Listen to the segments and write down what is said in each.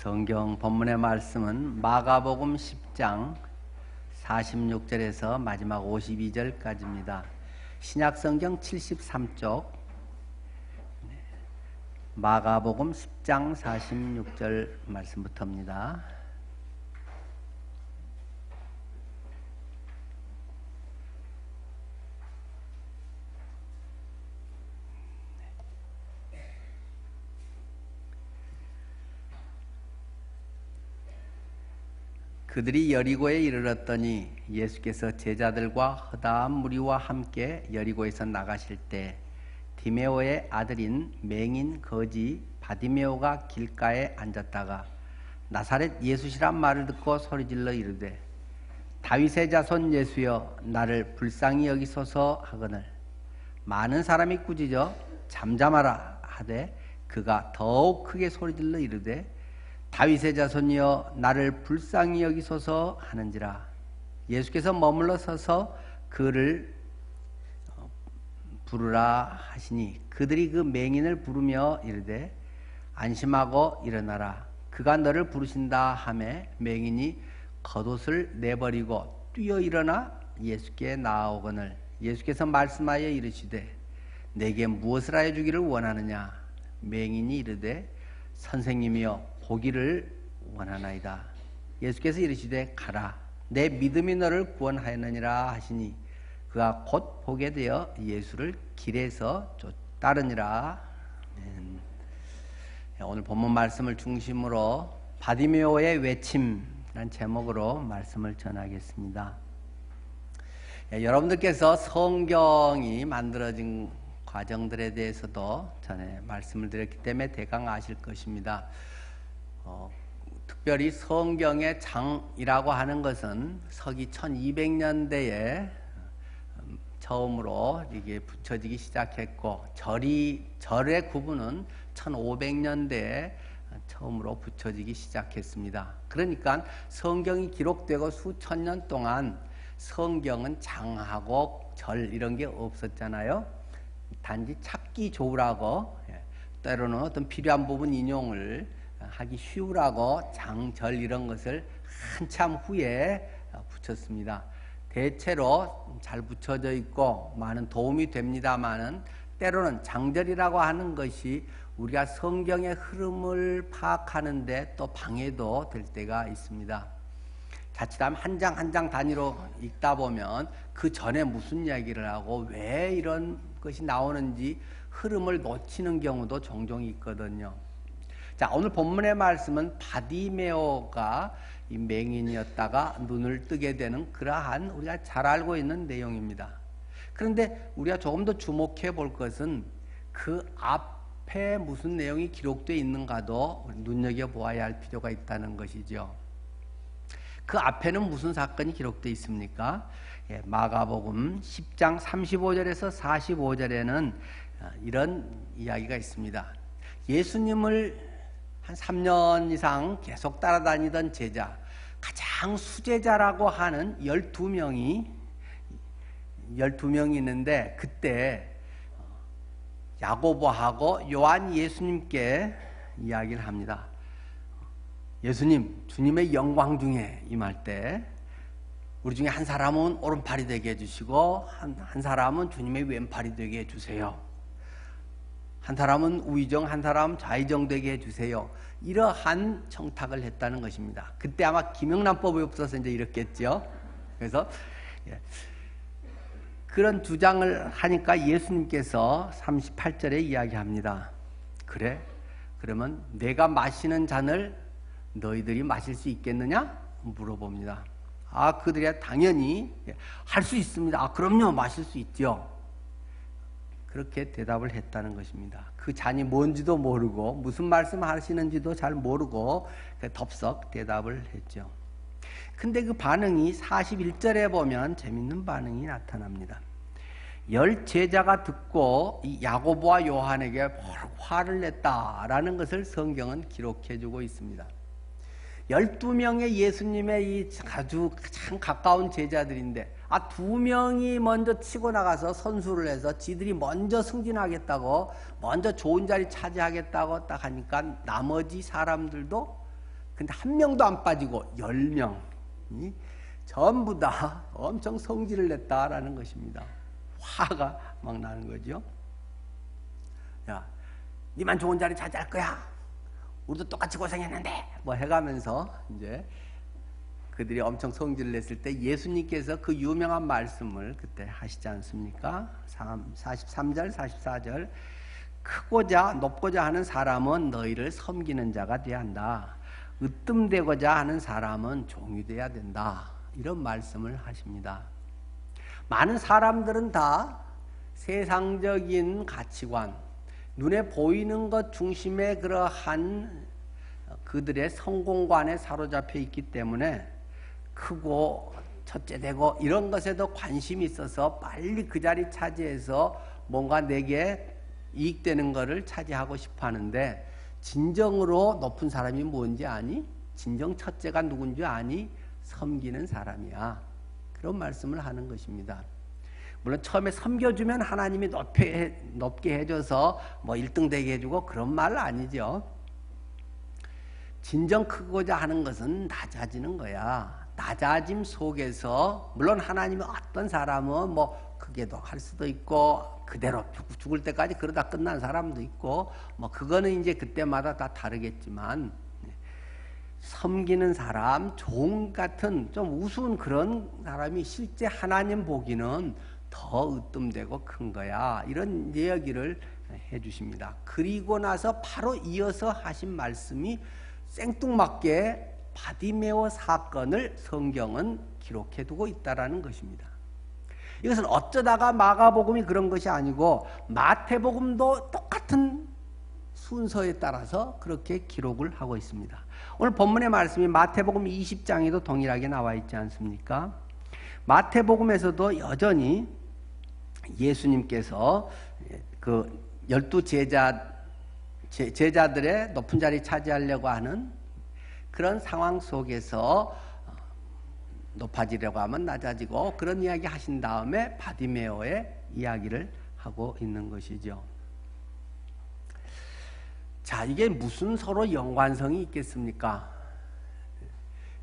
성경 본문의 말씀은 마가복음 10장 46절에서 마지막 52절까지입니다. 신약성경 73쪽 마가복음 10장 46절 말씀부터입니다. 그들이 여리고에 이르렀더니 예수께서 제자들과 허다한 무리와 함께 여리고에서 나가실 때 디메오의 아들인 맹인 거지 바디메오가 길가에 앉았다가 나사렛 예수시란 말을 듣고 소리질러 이르되 다윗의 자손 예수여 나를 불쌍히 여기소서 하거늘 많은 사람이 꾸짖어 잠잠하라 하되 그가 더욱 크게 소리질러 이르되 다윗의 자손이여 나를 불쌍히 여기소서 하는지라. 예수께서 머물러 서서 그를 부르라 하시니 그들이 그 맹인을 부르며 이르되 안심하고 일어나라 그가 너를 부르신다 하매 맹인이 겉옷을 내버리고 뛰어 일어나 예수께 나아오거늘 예수께서 말씀하여 이르시되 내게 무엇을 하여 주기를 원하느냐. 맹인이 이르되 선생님이여 보기를 원하나이다. 예수께서 이르시되 가라 내 믿음이 너를 구원하였느니라 하시니 그가 곧 보게 되어 예수를 길에서 따르니라. 오늘 본문 말씀을 중심으로 바디메오의 외침이라는 제목으로 말씀을 전하겠습니다. 여러분들께서 성경이 만들어진 과정들에 대해서도 전에 말씀을 드렸기 때문에 대강 아실 것입니다. 특별히 성경의 장이라고 하는 것은 서기 1200년대에 처음으로 이게 붙여지기 시작했고 절의 구분은 1500년대에 처음으로 붙여지기 시작했습니다. 그러니까 성경이 기록되고 수천 년 동안 성경은 장하고 절 이런 게 없었잖아요. 단지 찾기 좋으라고 때로는 어떤 필요한 부분 인용을 하기 쉬우라고 장절 이런 것을 한참 후에 붙였습니다. 대체로 잘 붙여져 있고 많은 도움이 됩니다마는 때로는 장절이라고 하는 것이 우리가 성경의 흐름을 파악하는데 또 방해도 될 때가 있습니다. 자칫하면 한 장 한 장 단위로 읽다 보면 그 전에 무슨 이야기를 하고 왜 이런 것이 나오는지 흐름을 놓치는 경우도 종종 있거든요. 자, 오늘 본문의 말씀은 바디메오가 이 맹인이었다가 눈을 뜨게 되는 그러한 우리가 잘 알고 있는 내용입니다. 그런데 우리가 조금 더 주목해 볼 것은 그 앞에 무슨 내용이 기록되어 있는가도 눈여겨보아야 할 필요가 있다는 것이죠. 그 앞에는 무슨 사건이 기록되어 있습니까? 마가복음 10장 35절에서 45절에는 이런 이야기가 있습니다. 예수님을 한 3년 이상 계속 따라다니던 제자, 가장 수제자라고 하는 12명이 있는데 그때 야고보하고 요한 예수님께 이야기를 합니다. 예수님, 주님의 영광 중에 임할 때 우리 중에 한 사람은 오른팔이 되게 해주시고 한 사람은 주님의 왼팔이 되게 해주세요. 한 사람은 우의정, 한 사람은 좌의정 되게 해주세요. 이러한 청탁을 했다는 것입니다. 그때 아마 김영란법이 없어서 이제 이렇겠죠. 그래서 그런 주장을 하니까 예수님께서 38절에 이야기합니다. 그래? 그러면 내가 마시는 잔을 너희들이 마실 수 있겠느냐? 물어봅니다. 그들이 당연히 할 수 있습니다. 그럼요, 마실 수 있죠. 그렇게 대답을 했다는 것입니다. 그 잔이 뭔지도 모르고 무슨 말씀을 하시는지도 잘 모르고 덥석 대답을 했죠. 근데 그 반응이 41절에 보면 재밌는 반응이 나타납니다. 10 제자가 듣고 이 야고보와 요한에게 화를 냈다라는 것을 성경은 기록해주고 있습니다. 12명의 예수님의 이 아주 가장 가까운 제자들인데 2명이 먼저 치고 나가서 선수를 해서 지들이 먼저 승진하겠다고 먼저 좋은 자리 차지하겠다고 딱 하니까 나머지 사람들도 근데 한 명도 안 빠지고 10명이 전부 다 엄청 성질을 냈다라는 것입니다. 화가 막 나는 거죠. 야, 니만 좋은 자리 차지할 거야. 우리도 똑같이 고생했는데 뭐 해가면서 이제 그들이 엄청 성질을 냈을 때 예수님께서 그 유명한 말씀을 그때 하시지 않습니까? 43절 44절 크고자 높고자 하는 사람은 너희를 섬기는 자가 되어야 한다. 으뜸되고자 하는 사람은 종이 되어야 된다. 이런 말씀을 하십니다. 많은 사람들은 다 세상적인 가치관, 눈에 보이는 것 중심의 그러한 그들의 성공관에 사로잡혀 있기 때문에 크고 첫째 되고 이런 것에도 관심이 있어서 빨리 그 자리 차지해서 뭔가 내게 이익되는 것을 차지하고 싶어 하는데, 진정으로 높은 사람이 뭔지 아니? 진정 첫째가 누군지 아니? 섬기는 사람이야. 그런 말씀을 하는 것입니다. 물론 처음에 섬겨주면 하나님이 높게 해줘서 뭐 1등 되게 해주고 그런 말 아니죠. 진정 크고자 하는 것은 낮아지는 거야. 낮아짐 속에서 물론 하나님이 어떤 사람은 뭐 크게도 할 수도 있고 그대로 죽을 때까지 그러다 끝난 사람도 있고 뭐 그거는 이제 그때마다 다 다르겠지만, 섬기는 사람, 종 같은 좀 우스운 그런 사람이 실제 하나님 보기는 더 으뜸되고 큰 거야. 이런 이야기를 해주십니다. 그리고 나서 바로 이어서 하신 말씀이 생뚱맞게 바디메오 사건을 성경은 기록해두고 있다라는 것입니다. 이것은 어쩌다가 마가복음이 그런 것이 아니고 마태복음도 똑같은 순서에 따라서 그렇게 기록을 하고 있습니다. 오늘 본문의 말씀이 마태복음 20장에도 동일하게 나와 있지 않습니까? 마태복음에서도 여전히 예수님께서 그 12 제자들의 높은 자리 차지하려고 하는 그런 상황 속에서 높아지려고 하면 낮아지고 그런 이야기 하신 다음에 바디메오의 이야기를 하고 있는 것이죠. 자, 이게 무슨 서로 연관성이 있겠습니까?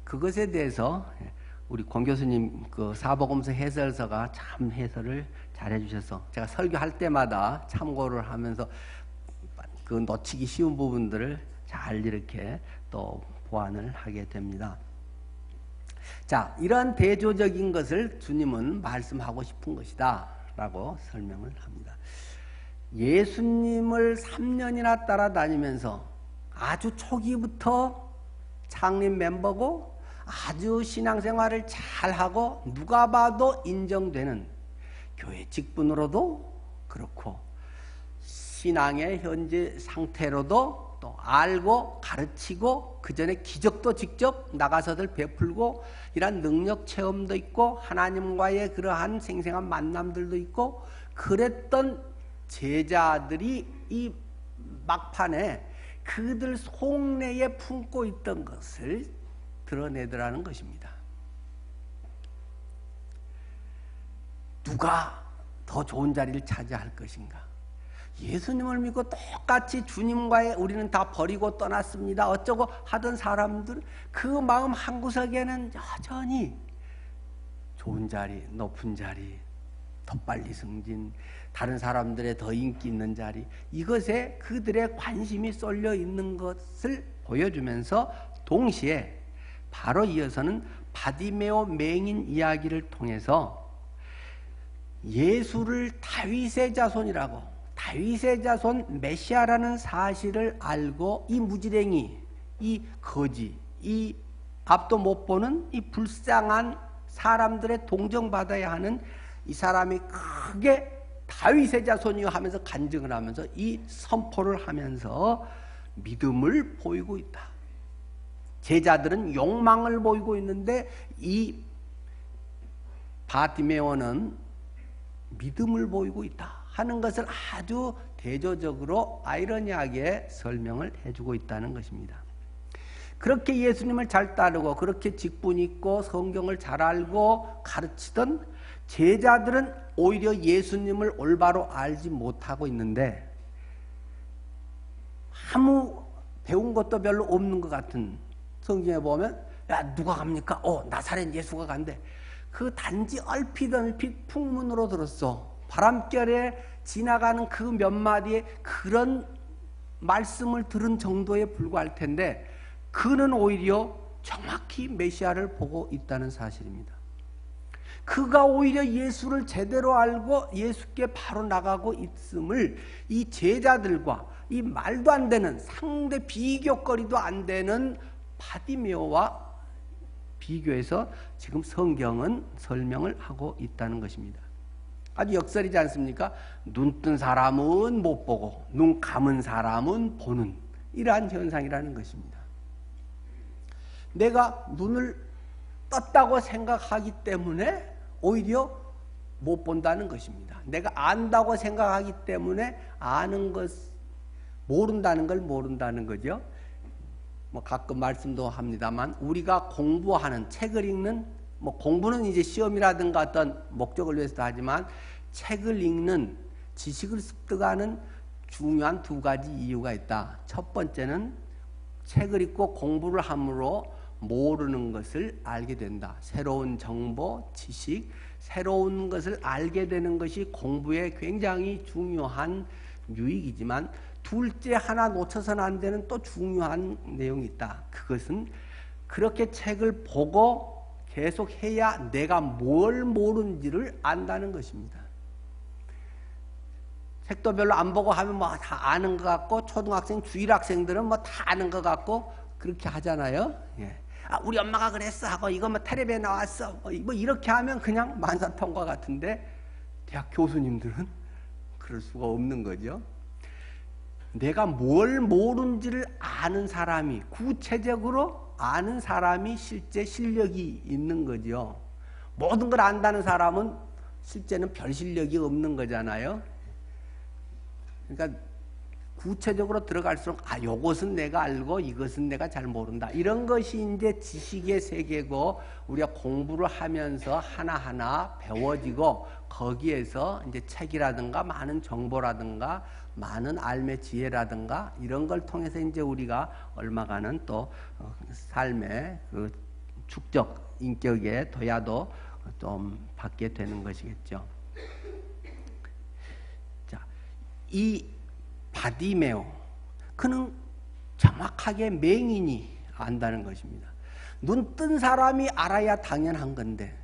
그것에 대해서 우리 권 교수님 그 사복음서 해설서가 참 해설을 잘 해주셔서 제가 설교할 때마다 참고를 하면서 그 놓치기 쉬운 부분들을 잘 이렇게 또 보완을 하게 됩니다. 자, 이러한 대조적인 것을 주님은 말씀하고 싶은 것이다 라고 설명을 합니다. 예수님을 3년이나 따라다니면서 아주 초기부터 창립 멤버고 아주 신앙생활을 잘하고 누가 봐도 인정되는 교회 직분으로도 그렇고 신앙의 현재 상태로도 또 알고 가르치고 그 전에 기적도 직접 나가서들 베풀고 이런 능력 체험도 있고 하나님과의 그러한 생생한 만남들도 있고 그랬던 제자들이 이 막판에 그들 속내에 품고 있던 것을 드러내더라는 것입니다. 누가 더 좋은 자리를 차지할 것인가? 예수님을 믿고 똑같이 주님과의 우리는 다 버리고 떠났습니다. 어쩌고 하던 사람들 그 마음 한구석에는 여전히 좋은 자리, 높은 자리, 더 빨리 승진, 다른 사람들의 더 인기 있는 자리, 이것에 그들의 관심이 쏠려 있는 것을 보여주면서 동시에 바로 이어서는 바디메오 맹인 이야기를 통해서 예수를 다윗의 자손이라고, 다윗의 자손 메시아라는 사실을 알고 이 무지랭이, 이 거지, 이 앞도 못 보는 이 불쌍한 사람들의 동정받아야 하는 이 사람이 크게 다윗의 자손이요 하면서 간증을 하면서 이 선포를 하면서 믿음을 보이고 있다. 제자들은 욕망을 보이고 있는데 이 바디메오는 믿음을 보이고 있다 하는 것을 아주 대조적으로 아이러니하게 설명을 해주고 있다는 것입니다. 그렇게 예수님을 잘 따르고 그렇게 직분 있고 성경을 잘 알고 가르치던 제자들은 오히려 예수님을 올바로 알지 못하고 있는데 아무 배운 것도 별로 없는 것 같은 성경에 보면 야 누가 갑니까? 나사렛 예수가 간대. 그 단지 얼핏 풍문으로 들었어. 바람결에 지나가는 그 몇 마디의 그런 말씀을 들은 정도에 불과할 텐데 그는 오히려 정확히 메시아를 보고 있다는 사실입니다. 그가 오히려 예수를 제대로 알고 예수께 바로 나가고 있음을 이 제자들과 이 말도 안 되는 상대 비교거리도 안 되는 바디메오와 비교해서 지금 성경은 설명을 하고 있다는 것입니다. 아주 역설이지 않습니까? 눈 뜬 사람은 못 보고 눈 감은 사람은 보는 이러한 현상이라는 것입니다. 내가 눈을 떴다고 생각하기 때문에 오히려 못 본다는 것입니다. 내가 안다고 생각하기 때문에 아는 것, 모른다는 걸 모른다는 거죠. 가끔 말씀도 합니다만 우리가 공부하는 책을 읽는 공부는 이제 시험이라든가 어떤 목적을 위해서도 하지만 책을 읽는 지식을 습득하는 중요한 두 가지 이유가 있다. 첫 번째는 책을 읽고 공부를 함으로 모르는 것을 알게 된다. 새로운 정보, 지식, 새로운 것을 알게 되는 것이 공부에 굉장히 중요한 유익이지만 둘째 하나 놓쳐서는 안 되는 또 중요한 내용이 있다. 그것은 그렇게 책을 보고 계속 해야 내가 뭘 모르는지를 안다는 것입니다. 책도 별로 안 보고 하면 다 아는 것 같고 초등학생, 주일학생들은 다 아는 것 같고 그렇게 하잖아요. 예. 우리 엄마가 그랬어 하고 이거 텔레비에 나왔어 이렇게 하면 그냥 만사통과 같은데 대학 교수님들은 그럴 수가 없는 거죠. 내가 뭘 모르는지를 아는 사람이 구체적으로 아는 사람이 실제 실력이 있는 거죠. 모든 걸 안다는 사람은 실제는 별 실력이 없는 거잖아요. 그러니까 구체적으로 들어갈수록 요것은 내가 알고 이것은 내가 잘 모른다. 이런 것이 이제 지식의 세계고 우리가 공부를 하면서 하나하나 배워지고 거기에서 이제 책이라든가 많은 정보라든가 많은 삶의 지혜라든가 이런 걸 통해서 이제 우리가 얼마간은 또 삶의 그 축적 인격의 도야도 좀 받게 되는 것이겠죠. 자, 이 바디메오 그는 정확하게 맹인이 안다는 것입니다. 눈 뜬 사람이 알아야 당연한 건데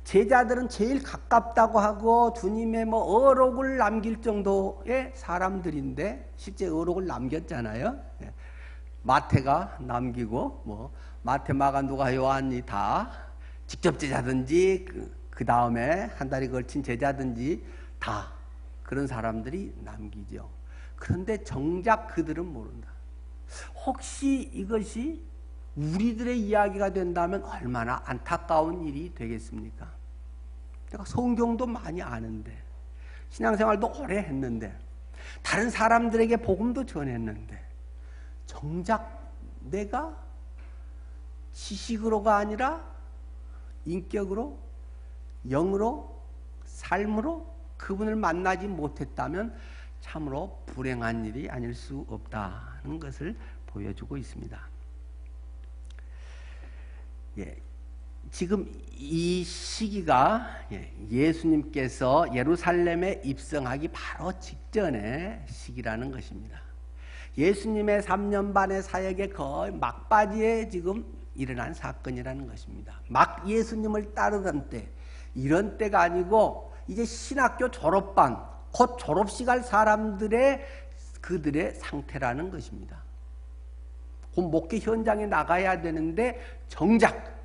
제자들은 제일 가깝다고 하고 주님의 어록을 남길 정도의 사람들인데 실제 어록을 남겼잖아요. 마태가 남기고 마태, 마가, 누가, 요한이 다 직접 제자든지 그 다음에 한 달에 걸친 제자든지 다 그런 사람들이 남기죠. 그런데 정작 그들은 모른다. 혹시 이것이 우리들의 이야기가 된다면 얼마나 안타까운 일이 되겠습니까? 내가 성경도 많이 아는데 신앙생활도 오래 했는데 다른 사람들에게 복음도 전했는데 정작 내가 지식으로가 아니라 인격으로 영으로 삶으로 그분을 만나지 못했다면 참으로 불행한 일이 아닐 수 없다는 것을 보여주고 있습니다. 지금 이 시기가 예수님께서 예루살렘에 입성하기 바로 직전의 시기라는 것입니다. 예수님의 3년 반의 사역의 거의 막바지에 지금 일어난 사건이라는 것입니다. 막 예수님을 따르던 때, 이런 때가 아니고 이제 신학교 졸업반, 곧 졸업식 할 사람들의 그들의 상태라는 것입니다. 곧 목회 현장에 나가야 되는데 정작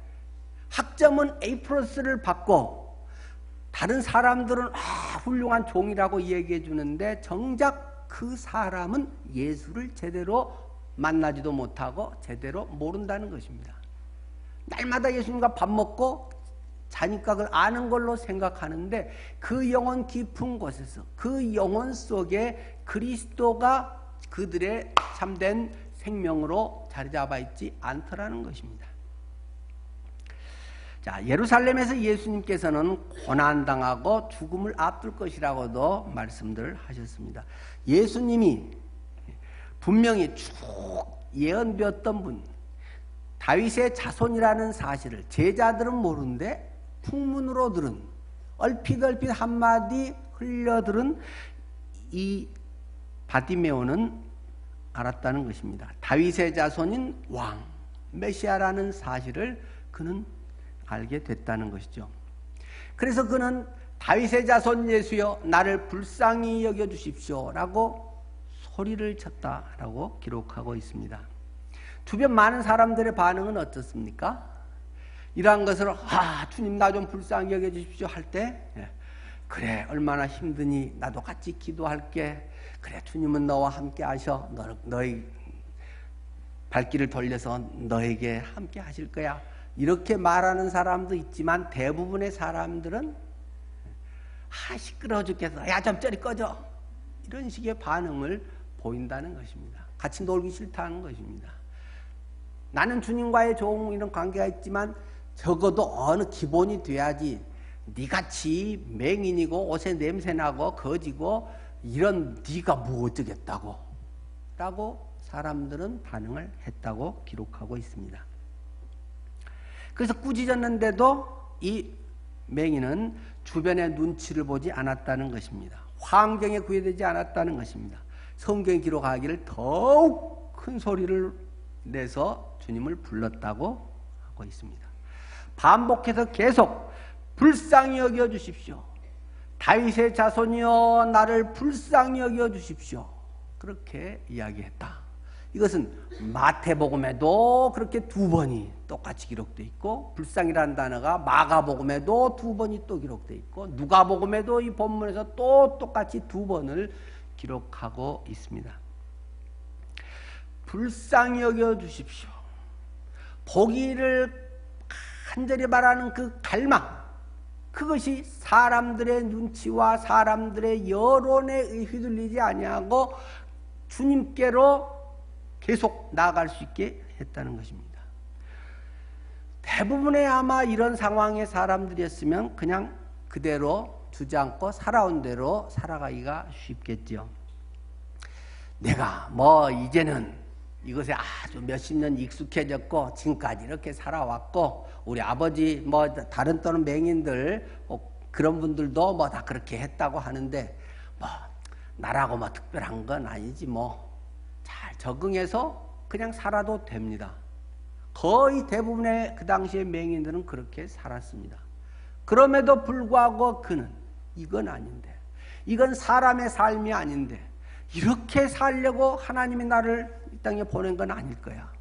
학점은 A+를 받고 다른 사람들은 훌륭한 종이라고 얘기해 주는데 정작 그 사람은 예수를 제대로 만나지도 못하고 제대로 모른다는 것입니다. 날마다 예수님과 밥 먹고 자니까 그걸 아는 걸로 생각하는데 그 영혼 깊은 곳에서 그 영혼 속에 그리스도가 그들의 참된 생명으로 자리 잡아 있지 않더라는 것입니다. 자, 예루살렘에서 예수님께서는 고난당하고 죽음을 앞둘 것이라고도 말씀들 하셨습니다. 예수님이 분명히 쭉 예언되었던 분, 다윗의 자손이라는 사실을 제자들은 모르는데 풍문으로 들은 얼핏 한마디 흘려들은 이 바디메오는 알았다는 것입니다. 다윗의 자손인 왕 메시아라는 사실을 그는 알게 됐다는 것이죠. 그래서 그는 다윗의 자손 예수여 나를 불쌍히 여겨주십시오 라고 소리를 쳤다라고 기록하고 있습니다. 주변 많은 사람들의 반응은 어떻습니까? 이러한 것을 주님 나 좀 불쌍히 여겨주십시오 할 때 그래 얼마나 힘드니 나도 같이 기도할게. 그래 주님은 너와 함께 하셔. 너희 발길을 돌려서 너에게 함께 하실 거야. 이렇게 말하는 사람도 있지만 대부분의 사람들은 시끄러워 죽겠어. 야 좀 저리 꺼져. 이런 식의 반응을 보인다는 것입니다. 같이 놀기 싫다는 것입니다. 나는 주님과의 좋은 이런 관계가 있지만 적어도 어느 기본이 돼야지 니같이 맹인이고 옷에 냄새나고 거지고 이런 네가 뭐 어쩌겠다고 라고 사람들은 반응을 했다고 기록하고 있습니다. 그래서 꾸짖었는데도 이 맹인은 주변의 눈치를 보지 않았다는 것입니다. 환경에 구애되지 않았다는 것입니다. 성경이 기록하기를 더욱 큰 소리를 내서 주님을 불렀다고 하고 있습니다. 반복해서 계속 불쌍히 여겨 주십시오. 다윗의 자손이여 나를 불쌍히 여겨 주십시오. 그렇게 이야기했다. 이것은 마태복음에도 그렇게 2번이 똑같이 기록되어 있고 불쌍이라는 단어가 마가복음에도 2번이 또 기록되어 있고 누가복음에도 이 본문에서 또 똑같이 2번을 기록하고 있습니다. 불쌍히 여겨 주십시오. 보기를 간절히 바라는 그 갈망, 그것이 사람들의 눈치와 사람들의 여론에 휘둘리지 아니하고 주님께로 계속 나아갈 수 있게 했다는 것입니다. 대부분의 아마 이런 상황의 사람들이었으면 그냥 그대로 주저앉고 살아온 대로 살아가기가 쉽겠죠. 내가 이제는 이것에 아주 몇십 년 익숙해졌고 지금까지 이렇게 살아왔고 우리 아버지 다른 또는 맹인들 그런 분들도 다 그렇게 했다고 하는데 나라고 특별한 건 아니지 잘 적응해서 그냥 살아도 됩니다. 거의 대부분의 그 당시의 맹인들은 그렇게 살았습니다. 그럼에도 불구하고 그는 이건 아닌데 이건 사람의 삶이 아닌데 이렇게 살려고 하나님이 나를 이 땅에 보낸 건 아닐 거야.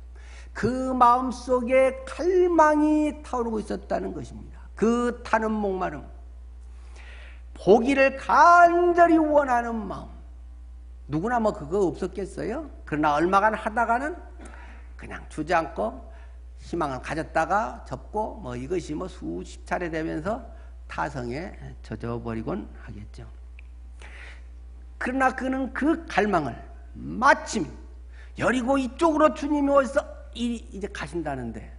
그 마음속에 갈망이 타오르고 있었다는 것입니다. 그 타는 목마름, 보기를 간절히 원하는 마음. 누구나 그거 없었겠어요? 그러나 얼마간 하다가는 그냥 주저앉고 희망을 가졌다가 접고 이것이 수십 차례 되면서 타성에 젖어버리곤 하겠죠. 그러나 그는 그 갈망을 마침 여리고 이쪽으로 주님이 오셔서 이제 가신다는데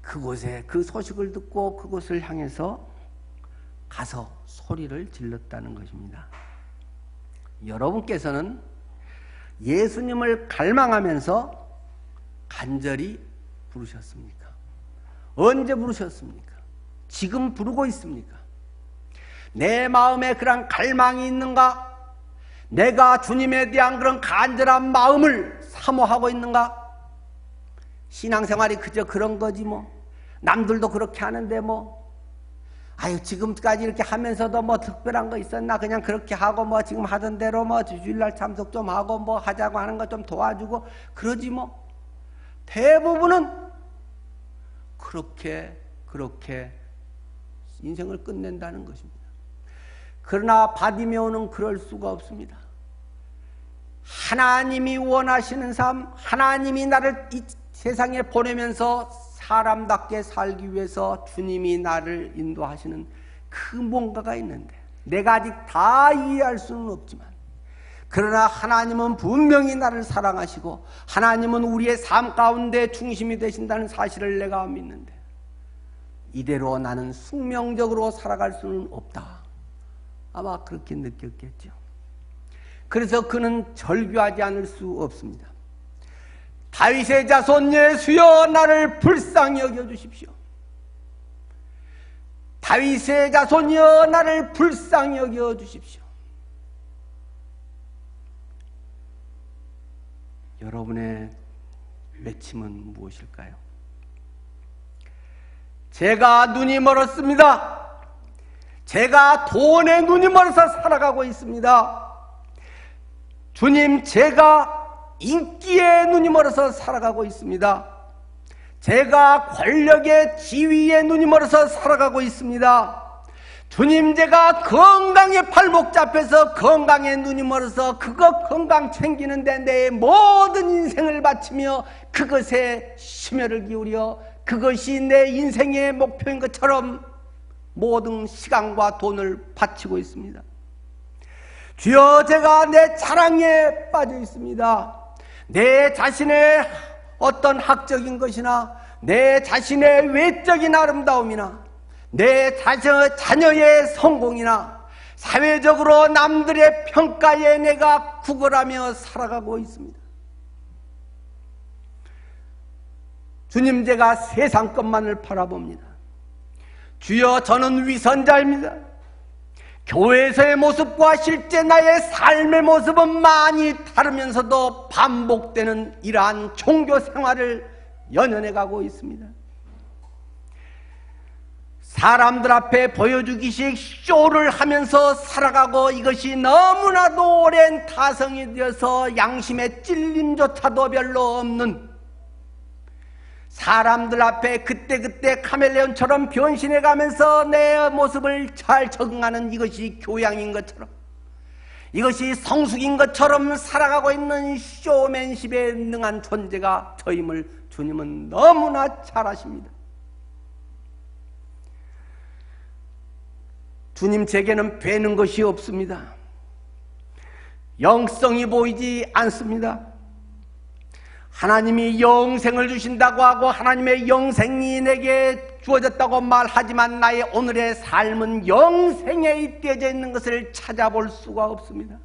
그곳에 그 소식을 듣고 그곳을 향해서 가서 소리를 질렀다는 것입니다. 여러분께서는 예수님을 갈망하면서 간절히 부르셨습니까? 언제 부르셨습니까? 지금 부르고 있습니까? 내 마음에 그런 갈망이 있는가? 내가 주님에 대한 그런 간절한 마음을 사모하고 있는가? 신앙생활이 그저 그런 거지 남들도 그렇게 하는데 지금까지 이렇게 하면서도 특별한 거 있었나? 그냥 그렇게 하고 지금 하던 대로 주일날 참석 좀 하고 하자고 하는 거 좀 도와주고 그러지 대부분은 그렇게 인생을 끝낸다는 것입니다. 그러나 바디메오는 그럴 수가 없습니다. 하나님이 원하시는 삶, 하나님이 나를 이 세상에 보내면서 사람답게 살기 위해서 주님이 나를 인도하시는 그 뭔가가 있는데 내가 아직 다 이해할 수는 없지만 그러나 하나님은 분명히 나를 사랑하시고 하나님은 우리의 삶 가운데 중심이 되신다는 사실을 내가 믿는데 이대로 나는 숙명적으로 살아갈 수는 없다. 아마 그렇게 느꼈겠죠. 그래서 그는 절규하지 않을 수 없습니다. 다윗의 자손 예수여 나를 불쌍히 여겨주십시오. 다윗의 자손이여 나를 불쌍히 여겨주십시오. 여러분의 외침은 무엇일까요? 제가 눈이 멀었습니다. 제가 돈에 눈이 멀어서 살아가고 있습니다. 주님, 제가 인기에 눈이 멀어서 살아가고 있습니다. 제가 권력의 지위에 눈이 멀어서 살아가고 있습니다. 주님, 제가 건강에 발목 잡혀서 건강에 눈이 멀어서 그것 건강 챙기는데 내 모든 인생을 바치며 그것에 심혈을 기울여 그것이 내 인생의 목표인 것처럼 모든 시간과 돈을 바치고 있습니다. 주여, 제가 내 자랑에 빠져 있습니다. 내 자신의 어떤 학적인 것이나 내 자신의 외적인 아름다움이나 내 자녀의 성공이나 사회적으로 남들의 평가에 내가 구걸하며 살아가고 있습니다. 주님, 제가 세상 것만을 바라봅니다. 주여, 저는 위선자입니다. 교회에서의 모습과 실제 나의 삶의 모습은 많이 다르면서도 반복되는 이러한 종교 생활을 연연해 가고 있습니다. 사람들 앞에 보여주기식 쇼를 하면서 살아가고 이것이 너무나도 오랜 타성이 되어서 양심의 찔림조차도 별로 없는, 사람들 앞에 그때그때 카멜레온처럼 변신해가면서 내 모습을 잘 적응하는 이것이 교양인 것처럼, 이것이 성숙인 것처럼 살아가고 있는 쇼맨십에 능한 존재가 저임을 주님은 너무나 잘 아십니다. 주님, 제게는 뵈는 것이 없습니다. 영성이 보이지 않습니다. 하나님이 영생을 주신다고 하고 하나님의 영생이 내게 주어졌다고 말하지만 나의 오늘의 삶은 영생에 잇대어져 있는 것을 찾아볼 수가 없습니다.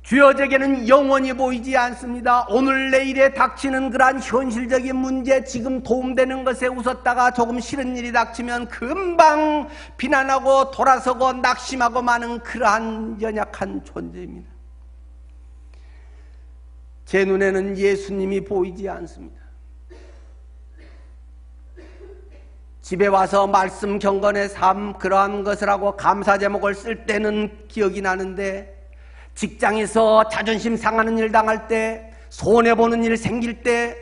주여, 제게는 영원히 보이지 않습니다. 오늘 내일에 닥치는 그러한 현실적인 문제, 지금 도움되는 것에 웃었다가 조금 싫은 일이 닥치면 금방 비난하고 돌아서고 낙심하고 마는 그러한 연약한 존재입니다. 제 눈에는 예수님이 보이지 않습니다. 집에 와서 말씀 경건의 삶, 그러한 것을 하고 감사 제목을 쓸 때는 기억이 나는데, 직장에서 자존심 상하는 일 당할 때, 손해보는 일 생길 때,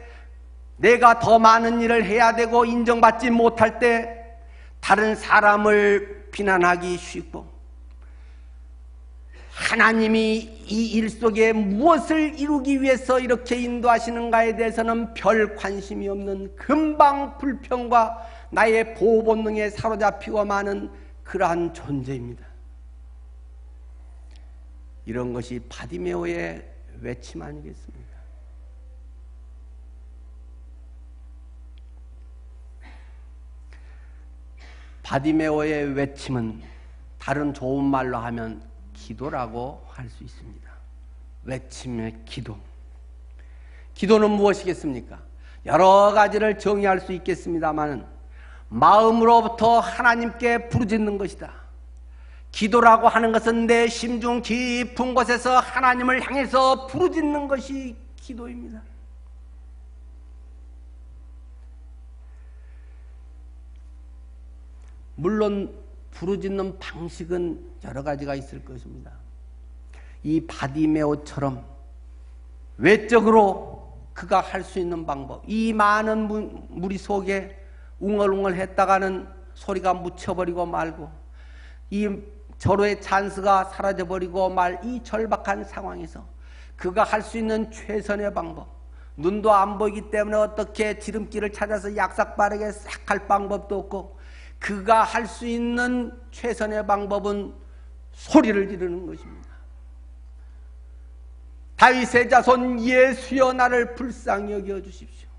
내가 더 많은 일을 해야 되고 인정받지 못할 때 다른 사람을 비난하기 쉽고, 하나님이 이 일 속에 무엇을 이루기 위해서 이렇게 인도하시는가에 대해서는 별 관심이 없는 금방 불평과 나의 보호본능에 사로잡히고 마는 그러한 존재입니다. 이런 것이 바디메오의 외침 아니겠습니까? 바디메오의 외침은 다른 좋은 말로 하면 기도라고 할 수 있습니다. 외침의 기도. 기도는 무엇이겠습니까? 여러 가지를 정의할 수 있겠습니다만 마음으로부터 하나님께 부르짖는 것이다. 기도라고 하는 것은 내 심중 깊은 곳에서 하나님을 향해서 부르짖는 것이 기도입니다. 물론 부르짖는 방식은 여러 가지가 있을 것입니다. 이 바디메오처럼 외적으로 그가 할 수 있는 방법, 이 많은 무리 속에 웅얼웅얼 했다가는 소리가 묻혀버리고 말고, 이 절호의 찬스가 사라져버리고 말 이 절박한 상황에서 그가 할 수 있는 최선의 방법, 눈도 안 보이기 때문에 어떻게 지름길을 찾아서 약삭빠르게 싹 갈 방법도 없고, 그가 할 수 있는 최선의 방법은 소리를 지르는 것입니다. 다윗의 자손 예수여 나를 불쌍히 여겨주십시오.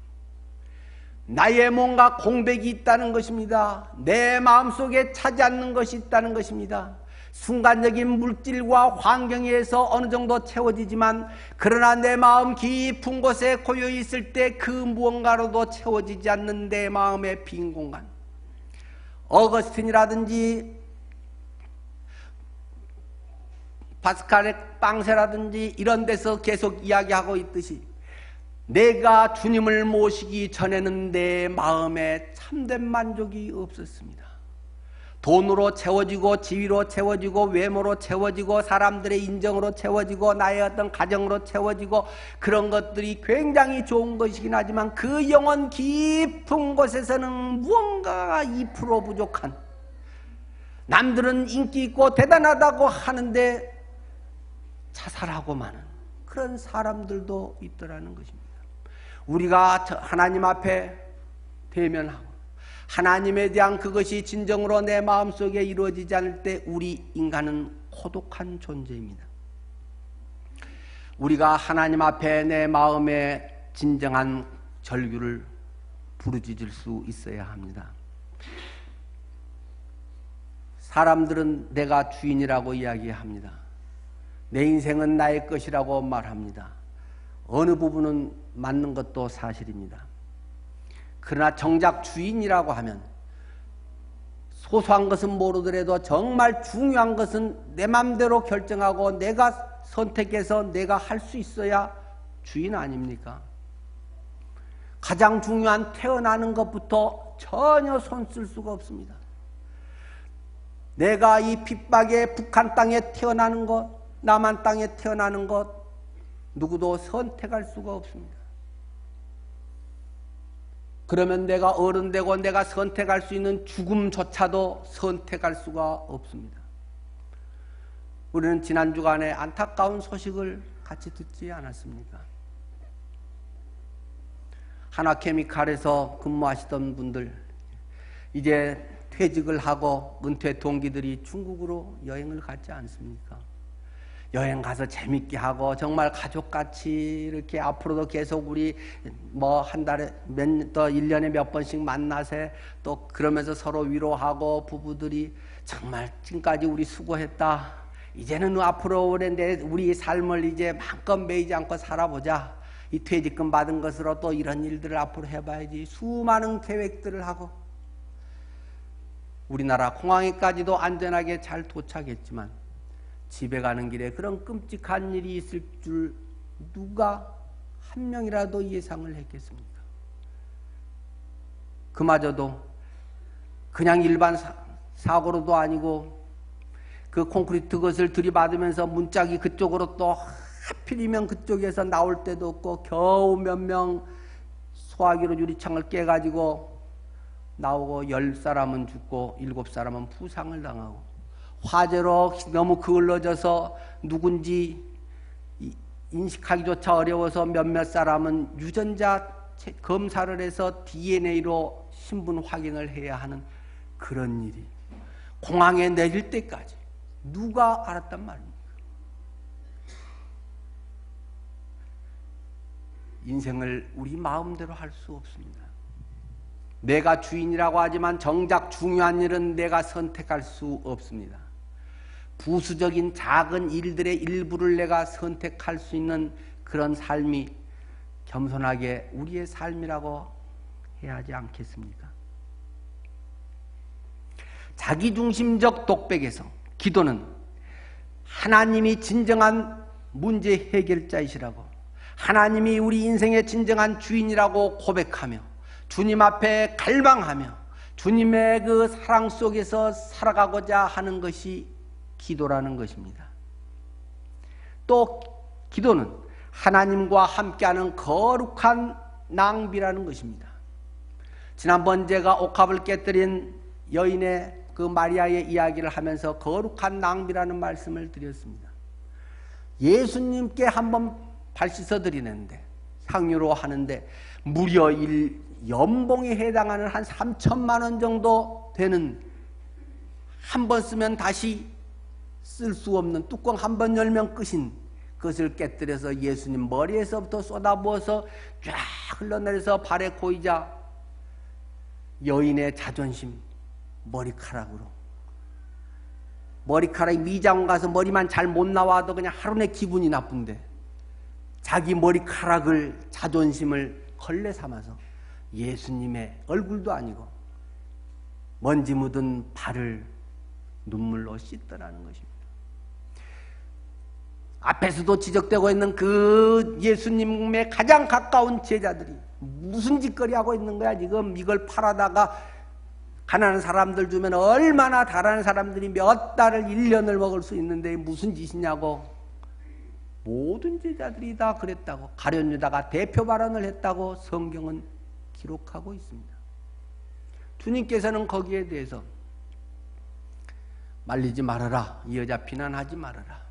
나의 뭔가 공백이 있다는 것입니다. 내 마음속에 차지 않는 것이 있다는 것입니다. 순간적인 물질과 환경에 의해서 어느 정도 채워지지만, 그러나 내 마음 깊은 곳에 고요히 있을 때 그 무언가로도 채워지지 않는 내 마음의 빈 공간. 어거스틴이라든지 파스칼의 빵세라든지 이런 데서 계속 이야기하고 있듯이, 내가 주님을 모시기 전에는 내 마음에 참된 만족이 없었습니다. 돈으로 채워지고, 지위로 채워지고, 외모로 채워지고, 사람들의 인정으로 채워지고, 나의 어떤 가정으로 채워지고, 그런 것들이 굉장히 좋은 것이긴 하지만 그 영혼 깊은 곳에서는 무언가가 2% 부족한, 남들은 인기 있고 대단하다고 하는데 자살하고 마는 그런 사람들도 있더라는 것입니다. 우리가 하나님 앞에 대면하고 하나님에 대한 그것이 진정으로 내 마음속에 이루어지지 않을 때 우리 인간은 고독한 존재입니다. 우리가 하나님 앞에 내 마음의 진정한 절규를 부르짖을 수 있어야 합니다. 사람들은 내가 주인이라고 이야기합니다. 내 인생은 나의 것이라고 말합니다. 어느 부분은 맞는 것도 사실입니다. 그러나 정작 주인이라고 하면 소소한 것은 모르더라도 정말 중요한 것은 내 맘대로 결정하고 내가 선택해서 내가 할 수 있어야 주인 아닙니까? 가장 중요한 태어나는 것부터 전혀 손 쓸 수가 없습니다. 내가 이 핍박의 북한 땅에 태어나는 것, 남한 땅에 태어나는 것, 누구도 선택할 수가 없습니다. 그러면 내가 어른 되고 내가 선택할 수 있는 죽음조차도 선택할 수가 없습니다. 우리는 지난 주간에 안타까운 소식을 같이 듣지 않았습니까? 하나케미칼에서 근무하시던 분들, 이제 퇴직을 하고 은퇴 동기들이 중국으로 여행을 갔지 않습니까? 여행 가서 재밌게 하고 정말 가족같이 이렇게 앞으로도 계속 우리 뭐 한 달에 또 1년에 몇 번씩 만나세, 또 그러면서 서로 위로하고 부부들이 정말 지금까지 우리 수고했다. 이제는 앞으로 우리 삶을 이제 마음껏 매이지 않고 살아보자. 이 퇴직금 받은 것으로 또 이런 일들을 앞으로 해봐야지. 수많은 계획들을 하고 우리나라 공항에까지도 안전하게 잘 도착했지만 집에 가는 길에 그런 끔찍한 일이 있을 줄 누가 한 명이라도 예상을 했겠습니까? 그마저도 그냥 일반 사고로도 아니고 그 콘크리트 것을 들이받으면서 문짝이 그쪽으로 또 하필이면 그쪽에서 나올 때도 없고 겨우 몇 명 소화기로 유리창을 깨가지고 나오고 10사람은 죽고 7사람은 부상을 당하고 화재로 너무 그을러져서 누군지 인식하기조차 어려워서 몇몇 사람은 유전자 검사를 해서 DNA로 신분 확인을 해야 하는 그런 일이 공항에 내릴 때까지 누가 알았단 말입니까? 인생을 우리 마음대로 할 수 없습니다. 내가 주인이라고 하지만 정작 중요한 일은 내가 선택할 수 없습니다. 부수적인 작은 일들의 일부를 내가 선택할 수 있는 그런 삶이 겸손하게 우리의 삶이라고 해야 하지 않겠습니까? 자기중심적 독백에서 기도는 하나님이 진정한 문제 해결자이시라고, 하나님이 우리 인생의 진정한 주인이라고 고백하며 주님 앞에 갈망하며 주님의 그 사랑 속에서 살아가고자 하는 것이 기도라는 것입니다. 또 기도는 하나님과 함께하는 거룩한 낭비라는 것입니다. 지난번 제가 옥합을 깨뜨린 여인의 그 마리아의 이야기를 하면서 거룩한 낭비라는 말씀을 드렸습니다. 예수님께 한번 발 씻어드리는데 향유로 하는데 무려 연봉에 해당하는 한 3천만 원 정도 되는, 한 번 쓰면 다시 쓸 수 없는 뚜껑 한 번 열면 끝인 그것을 깨뜨려서 예수님 머리에서부터 쏟아부어서 쫙 흘러내려서 발에 고이자 여인의 자존심 머리카락으로 머리카락이 미장원 가서 머리만 잘 못 나와도 그냥 하루 내 기분이 나쁜데 자기 머리카락을 자존심을 걸레 삼아서 예수님의 얼굴도 아니고 먼지 묻은 발을 눈물로 씻더라는 것입니다. 앞에서도 지적되고 있는 그 예수님의 가장 가까운 제자들이 무슨 짓거리 하고 있는 거야 지금. 이걸 팔아다가 가난한 사람들 주면 얼마나 가난한 사람들이 몇 달을 1년을 먹을 수 있는데 무슨 짓이냐고. 모든 제자들이 다 그랬다고. 가룟 유다가 대표 발언을 했다고 성경은 기록하고 있습니다. 주님께서는 거기에 대해서 말리지 말아라. 이 여자 비난하지 말아라.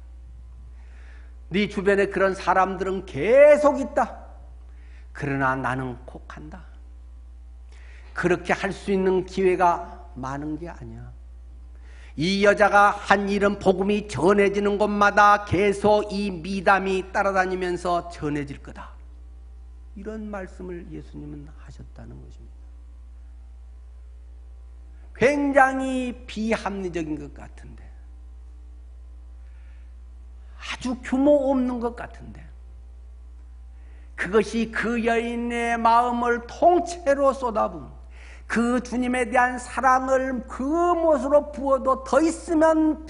네 주변에 그런 사람들은 계속 있다. 그러나 나는 곡한다. 그렇게 할 수 있는 기회가 많은 게 아니야. 이 여자가 한 일은 복음이 전해지는 곳마다 계속 이 미담이 따라다니면서 전해질 거다. 이런 말씀을 예수님은 하셨다는 것입니다. 굉장히 비합리적인 것 같은데, 아주 규모 없는 것 같은데, 그것이 그 여인의 마음을 통째로 쏟아부은 그 주님에 대한 사랑을 그 못으로 부어도 더 있으면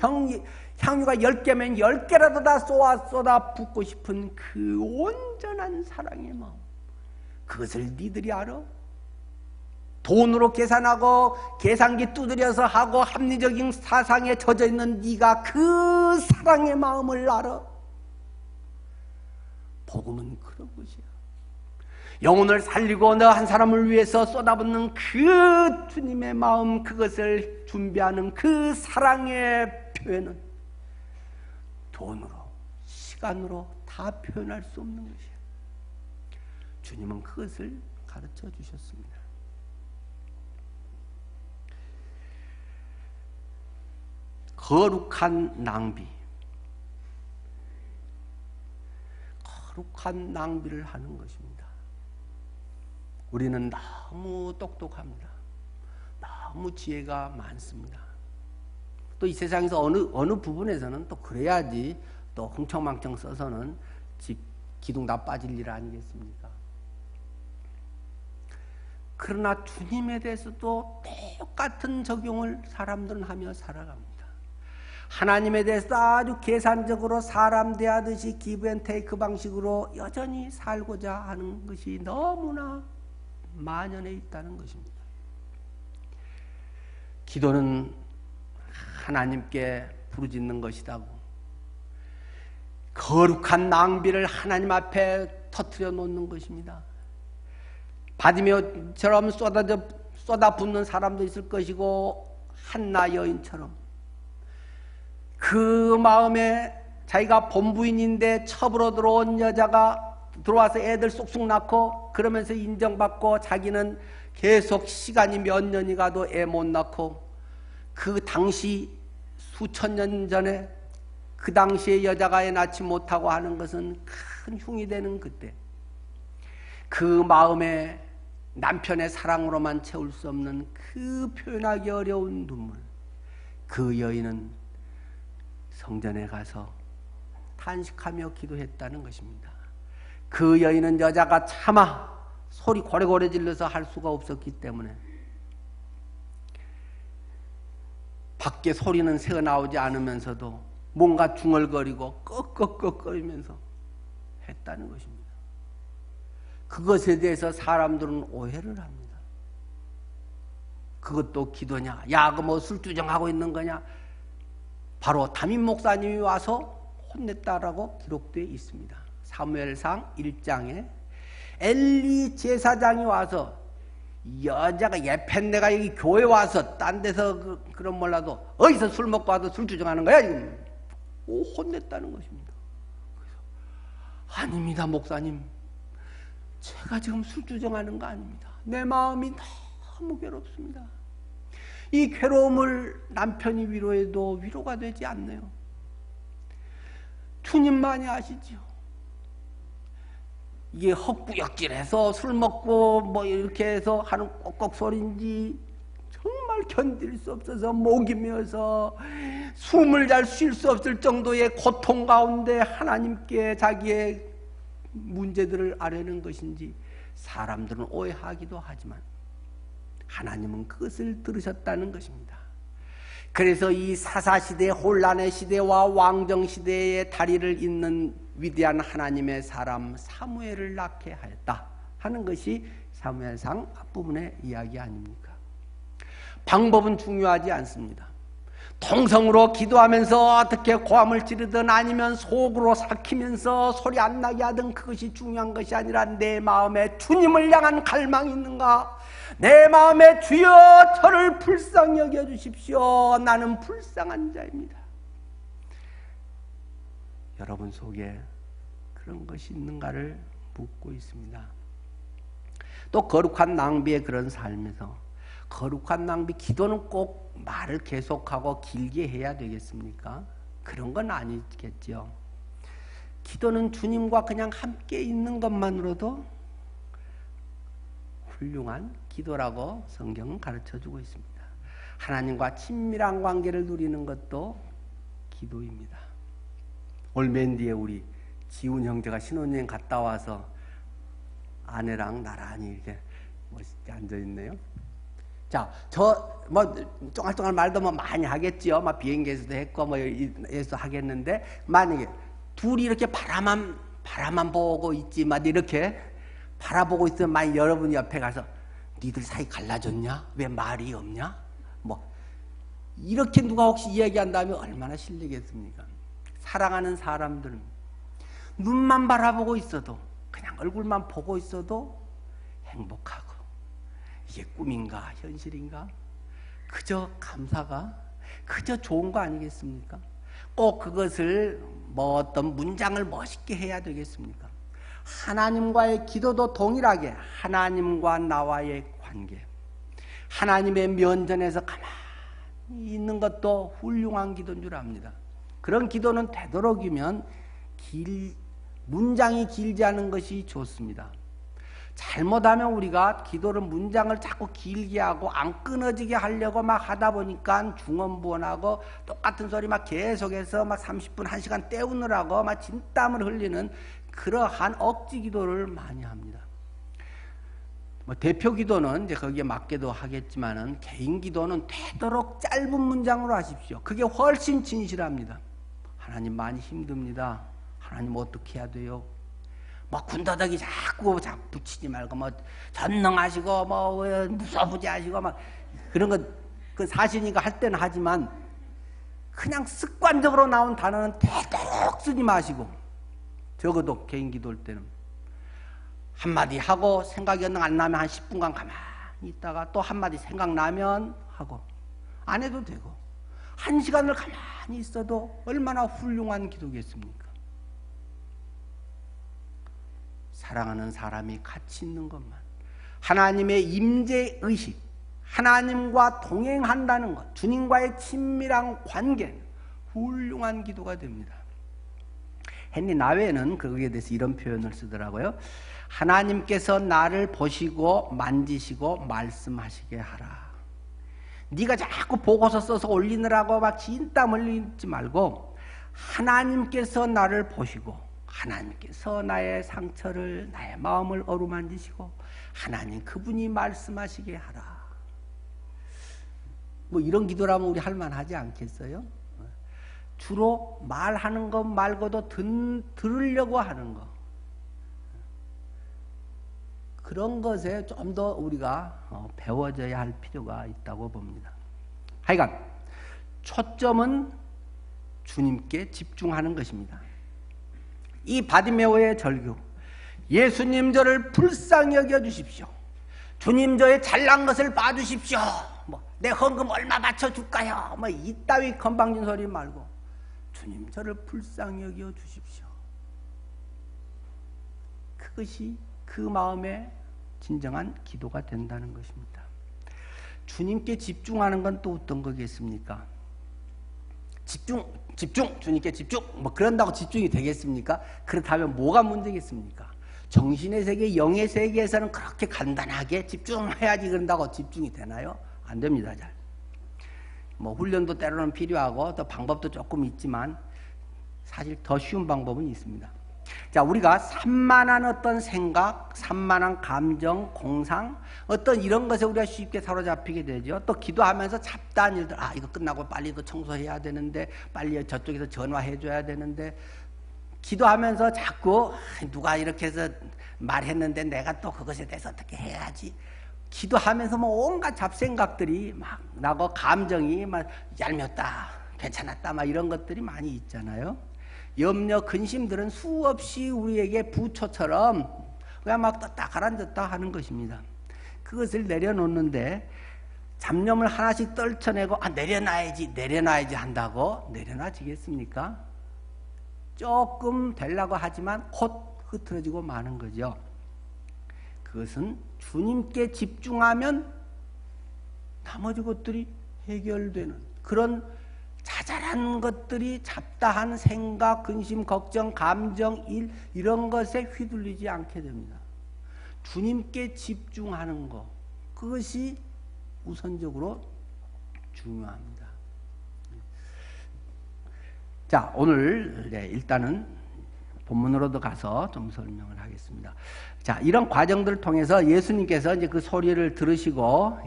향유가 10개면 10개라도 다 쏟아 붓고 싶은 그 온전한 사랑의 마음, 그것을 니들이 알아? 돈으로 계산하고 계산기 두드려서 하고 합리적인 사상에 젖어 있는 네가 그 사랑의 마음을 알아? 복음은 그런 것이야. 영혼을 살리고 너 한 사람을 위해서 쏟아붓는 그 주님의 마음, 그것을 준비하는 그 사랑의 표현은 돈으로, 시간으로 다 표현할 수 없는 것이야. 주님은 그것을 가르쳐 주셨습니다. 거룩한 낭비. 거룩한 낭비를 하는 것입니다. 우리는 너무 똑똑합니다. 너무 지혜가 많습니다. 또 이 세상에서 어느 부분에서는 또 그래야지 또 흥청망청 써서는 기둥 다 빠질 일 아니겠습니까? 그러나 주님에 대해서도 똑같은 적용을 사람들은 하며 살아갑니다. 하나님에 대해서 아주 계산적으로 사람 대하듯이 기브앤테이크 방식으로 여전히 살고자 하는 것이 너무나 만연해 있다는 것입니다. 기도는 하나님께 부르짖는 것이라고, 거룩한 낭비를 하나님 앞에 터뜨려 놓는 것입니다. 바디메오처럼 쏟아붓는 사람도 있을 것이고, 한나 여인처럼 그 마음에 자기가 본부인인데 첩으로 들어온 여자가 들어와서 애들 쏙쏙 낳고 그러면서 인정받고 자기는 계속 시간이 몇 년이 가도 애 못 낳고, 그 당시 수천 년 전에 그 당시에 여자가 애 낳지 못하고 하는 것은 큰 흉이 되는 그때, 그 마음에 남편의 사랑으로만 채울 수 없는 그 표현하기 어려운 눈물, 그 여인은 성전에 가서 탄식하며 기도했다는 것입니다. 그 여인은 여자가 차마 소리 고래고래 질러서 할 수가 없었기 때문에 밖에 소리는 새어 나오지 않으면서도 뭔가 중얼거리고 꺽꺽꺽거리면서 했다는 것입니다. 그것에 대해서 사람들은 오해를 합니다. 그것도 기도냐? 야, 그 뭐 술주정하고 있는 거냐? 바로 담임 목사님이 와서 혼냈다라고 기록되어 있습니다. 사무엘상 1장에 엘리 제사장이 와서 여자가 예펜네가 여기 교회 와서 딴 데서 그런 몰라도 어디서 술 먹고 와도 술 주정하는 거야 지금. 혼냈다는 것입니다. 그래서 아닙니다 목사님, 제가 지금 술 주정하는 거 아닙니다. 내 마음이 너무 괴롭습니다. 이 괴로움을 남편이 위로해도 위로가 되지 않네요. 주님만이 아시지요. 이게 헛구역질해서 술 먹고 뭐 이렇게 해서 하는 꼭꼭 소리인지 정말 견딜 수 없어서 목이 메어서 숨을 잘 쉴 수 없을 정도의 고통 가운데 하나님께 자기의 문제들을 아뢰는 것인지 사람들은 오해하기도 하지만 하나님은 그것을 들으셨다는 것입니다. 그래서 이 사사시대 혼란의 시대와 왕정시대의 다리를 잇는 위대한 하나님의 사람 사무엘을 낳게 하였다 하는 것이 사무엘상 앞부분의 이야기 아닙니까? 방법은 중요하지 않습니다. 통성으로 기도하면서 어떻게 고함을 지르든 아니면 속으로 삭히면서 소리 안 나게 하든 그것이 중요한 것이 아니라 내 마음에 주님을 향한 갈망이 있는가? 내 마음에 주여 저를 불쌍히 여겨주십시오. 나는 불쌍한 자입니다. 여러분 속에 그런 것이 있는가를 묻고 있습니다. 또 거룩한 낭비의 그런 삶에서 거룩한 낭비, 기도는 꼭 말을 계속하고 길게 해야 되겠습니까? 그런 건 아니겠죠. 기도는 주님과 그냥 함께 있는 것만으로도 훌륭한 기도라고 성경은 가르쳐주고 있습니다. 하나님과 친밀한 관계를 누리는 것도 기도입니다. 얼마 뒤에 우리 지훈 형제가 신혼여행 갔다 와서 아내랑 나란히 이렇게 멋있게 앉아있네요. 자, 쫑알쫑알 말도 많이 하겠지요. 비행기에서도 했고, 에서 하겠는데, 만약에 둘이 이렇게 바라만 보고 있지, 이렇게 바라보고 있으면, 여러분 옆에 가서, 니들 사이 갈라졌냐? 왜 말이 없냐? 이렇게 누가 혹시 이야기한다면 얼마나 실례겠습니까? 사랑하는 사람들은 눈만 바라보고 있어도, 그냥 얼굴만 보고 있어도 행복하고, 이게 꿈인가 현실인가? 그저 감사가 그저 좋은 거 아니겠습니까? 꼭 그것을 어떤 문장을 멋있게 해야 되겠습니까? 하나님과의 기도도 동일하게 하나님과 나와의 관계, 하나님의 면전에서 가만히 있는 것도 훌륭한 기도인 줄 압니다. 그런 기도는 되도록이면 문장이 길지 않은 것이 좋습니다. 잘못하면 우리가 기도를 문장을 자꾸 길게 하고 안 끊어지게 하려고 하다 보니까 중언부언하고 똑같은 소리 계속해서 30분, 1시간 때우느라고 진땀을 흘리는 그러한 억지 기도를 많이 합니다. 대표 기도는 이제 거기에 맞게도 하겠지만은 개인 기도는 되도록 짧은 문장으로 하십시오. 그게 훨씬 진실합니다. 하나님 많이 힘듭니다. 하나님 어떻게 해야 돼요? 군더더기 자꾸 붙이지 말고 전능하시고 무서부지하시고 그런 거 그 사실이니까 할 때는 하지만 그냥 습관적으로 나온 단어는 되도록 쓰지 마시고 적어도 개인 기도할 때는 한마디 하고 생각이 안 나면 한 10분간 가만히 있다가 또 한마디 생각나면 하고 안 해도 되고 1시간을 가만히 있어도 얼마나 훌륭한 기도겠습니까? 사랑하는 사람이 같이 있는 것만, 하나님의 임재의식, 하나님과 동행한다는 것, 주님과의 친밀한 관계는 훌륭한 기도가 됩니다. 헨리 나웨는 거기에 대해서 이런 표현을 쓰더라고요. 하나님께서 나를 보시고 만지시고 말씀하시게 하라. 네가 자꾸 보고서 써서 올리느라고 진땀 흘리지 말고 하나님께서 나를 보시고 하나님께서 나의 상처를, 나의 마음을 어루만지시고 하나님 그분이 말씀하시게 하라. 이런 기도라면 우리 할 만하지 않겠어요? 주로 말하는 것 말고도 들으려고 하는 것, 그런 것에 좀 더 우리가 배워져야 할 필요가 있다고 봅니다. 하여간 초점은 주님께 집중하는 것입니다. 이 바디메오의 절규, 예수님 저를 불쌍히 여겨주십시오. 주님 저의 잘난 것을 봐주십시오. 내 헌금 얼마 맞춰줄까요? 이따위 건방진 소리 말고 주님 저를 불쌍히 여겨주십시오. 그것이 그 마음의 진정한 기도가 된다는 것입니다. 주님께 집중하는 건 또 어떤 거겠습니까? 집중, 주님께 집중, 그런다고 집중이 되겠습니까? 그렇다면 뭐가 문제겠습니까? 정신의 세계, 영의 세계에서는 그렇게 간단하게 집중해야지 그런다고 집중이 되나요? 안 됩니다, 잘. 뭐 훈련도 때로는 필요하고 또 방법도 조금 있지만 사실 더 쉬운 방법은 있습니다. 자, 우리가 산만한 어떤 생각, 산만한 감정, 공상, 어떤 이런 것에 우리가 쉽게 사로잡히게 되죠. 또 기도하면서 잡다한 일들, 아, 이거 끝나고 빨리 이거 청소해야 되는데, 빨리 저쪽에서 전화해줘야 되는데, 기도하면서 자꾸 누가 이렇게 해서 말했는데 내가 또 그것에 대해서 어떻게 해야지. 기도하면서 뭐 온갖 잡생각들이 막 나고 감정이 막 얄미웠다, 괜찮았다, 막 이런 것들이 많이 있잖아요. 염려, 근심들은 수없이 우리에게 부초처럼 그냥 막 떴다 가라앉았다 하는 것입니다. 그것을 내려놓는데 잡념을 하나씩 떨쳐내고 내려놔야지 한다고 내려놔지겠습니까? 조금 되려고 하지만 곧 흐트러지고 마는 거죠. 그것은 주님께 집중하면 나머지 것들이 해결되는 그런 자잘한 것들이 잡다한 생각, 근심, 걱정, 감정, 일 이런 것에 휘둘리지 않게 됩니다. 주님께 집중하는 것, 그것이 우선적으로 중요합니다. 자, 오늘 일단은 본문으로도 가서 좀 설명을 하겠습니다. 자, 이런 과정들을 통해서 예수님께서 이제 그 소리를 들으시고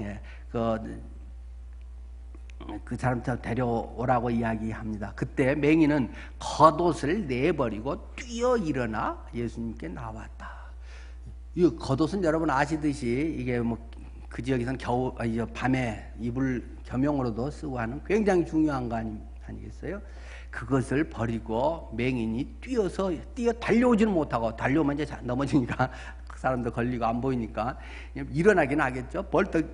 그 사람들 데려오라고 이야기합니다. 그때 맹인은 겉옷을 내버리고 뛰어 일어나 예수님께 나왔다. 이 겉옷은 여러분 아시듯이 이게 뭐 그 지역에서는 밤에 입을 겸용으로도 쓰고 하는 굉장히 중요한 거 아니겠어요? 그것을 버리고 맹인이 뛰어 달려오지는 못하고, 달려오면 이제 넘어지니까 그 사람도 걸리고 안 보이니까 일어나긴 하겠죠. 벌떡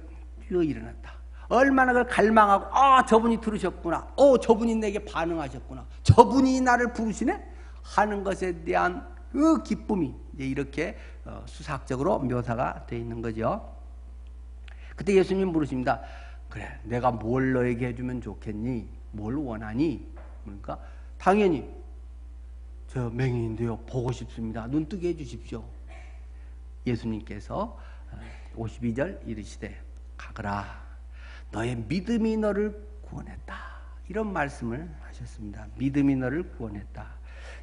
뛰어 일어났다. 얼마나 그걸 갈망하고, 저분이 들으셨구나, 저분이 내게 반응하셨구나, 저분이 나를 부르시네 하는 것에 대한 그 기쁨이 이제 이렇게 수사학적으로 묘사가 되어 있는 거죠. 그때 예수님 물으십니다. 그래, 내가 뭘 너에게 해주면 좋겠니? 뭘 원하니? 그러니까 당연히 저 맹인인데요, 보고 싶습니다. 눈 뜨게 해주십시오. 예수님께서 52절 이르시되 가거라, 너의 믿음이 너를 구원했다. 이런 말씀을 하셨습니다. 믿음이 너를 구원했다.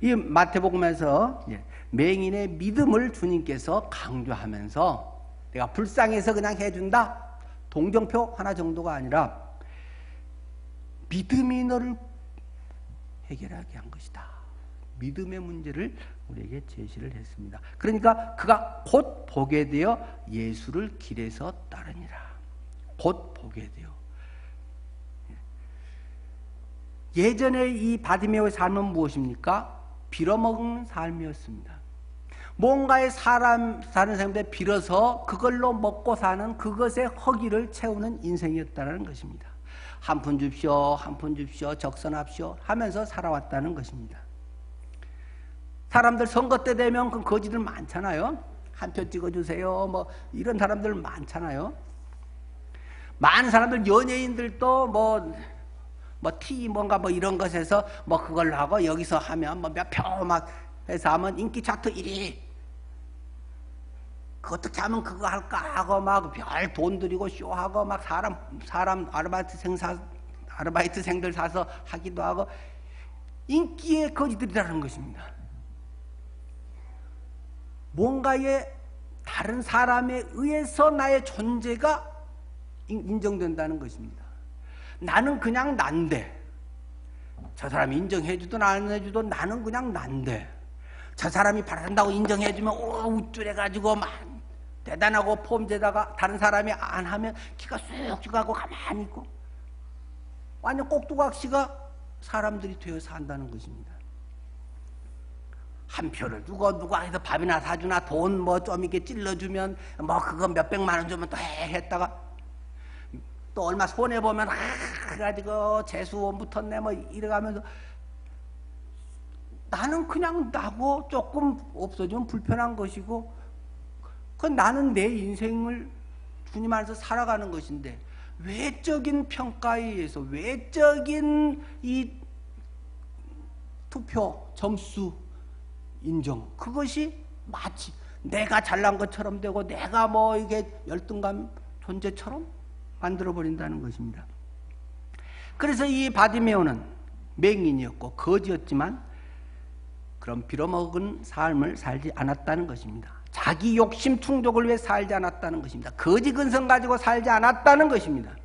이 마태복음에서 맹인의 믿음을 주님께서 강조하면서 내가 불쌍해서 그냥 해준다, 동정표 하나 정도가 아니라 믿음이 너를 해결하게 한 것이다. 믿음의 문제를 우리에게 제시를 했습니다. 그러니까 그가 곧 보게 되어 예수를 길에서 따르니라. 곧 보게 돼요. 예전에 이 바디메오의 삶은 무엇입니까? 빌어먹는 삶이었습니다. 뭔가에 사는 사람들 빌어서 그걸로 먹고 사는, 그것의 허기를 채우는 인생이었다는 것입니다. 한 푼 줍시오, 한 푼 줍시오, 적선합시오 하면서 살아왔다는 것입니다. 사람들 선거 때 되면 그 거지들 많잖아요. 한 표 찍어주세요, 뭐 이런 사람들 많잖아요. 많은 사람들, 연예인들도 뭔가 이런 것에서 그걸로 하고, 여기서 하면 몇 표 막 해서 하면 인기 차트 1위. 그 어떻게 하면 그거 할까 하고 막 별 돈 들이고 쇼하고 막 사람 아르바이트생들 사서 하기도 하고, 인기의 거지들이라는 것입니다. 뭔가에 다른 사람에 의해서 나의 존재가 인정된다는 것입니다. 나는 그냥 난데, 저 사람이 인정해주든 안 해주든 나는 그냥 난데, 저 사람이 바란다고 인정해주면 우쭐해가지고 막 대단하고 폼재다가 다른 사람이 안 하면 기가 쑥 가고 가만히 있고, 완전 꼭두각시가 사람들이 되어 산다는 것입니다. 한 표를 누가 해서 밥이나 사주나 돈 좀 이렇게 찔러주면 그거 몇백만 원 주면 또 했다가 또 얼마 손해보면 가지고 재수원 붙었네 이래가면서, 나는 그냥 나고 조금 없어지면 불편한 것이고, 나는 내 인생을 주님 안에서 살아가는 것인데, 외적인 평가에 의해서, 외적인 이 투표, 점수, 인정, 그것이 마치 내가 잘난 것처럼 되고 내가 이게 열등감 존재처럼 만들어버린다는 것입니다. 그래서 이 바디메오는 맹인이었고 거지였지만 그런 빌어먹은 삶을 살지 않았다는 것입니다. 자기 욕심 충족을 위해 살지 않았다는 것입니다. 거지 근성 가지고 살지 않았다는 것입니다.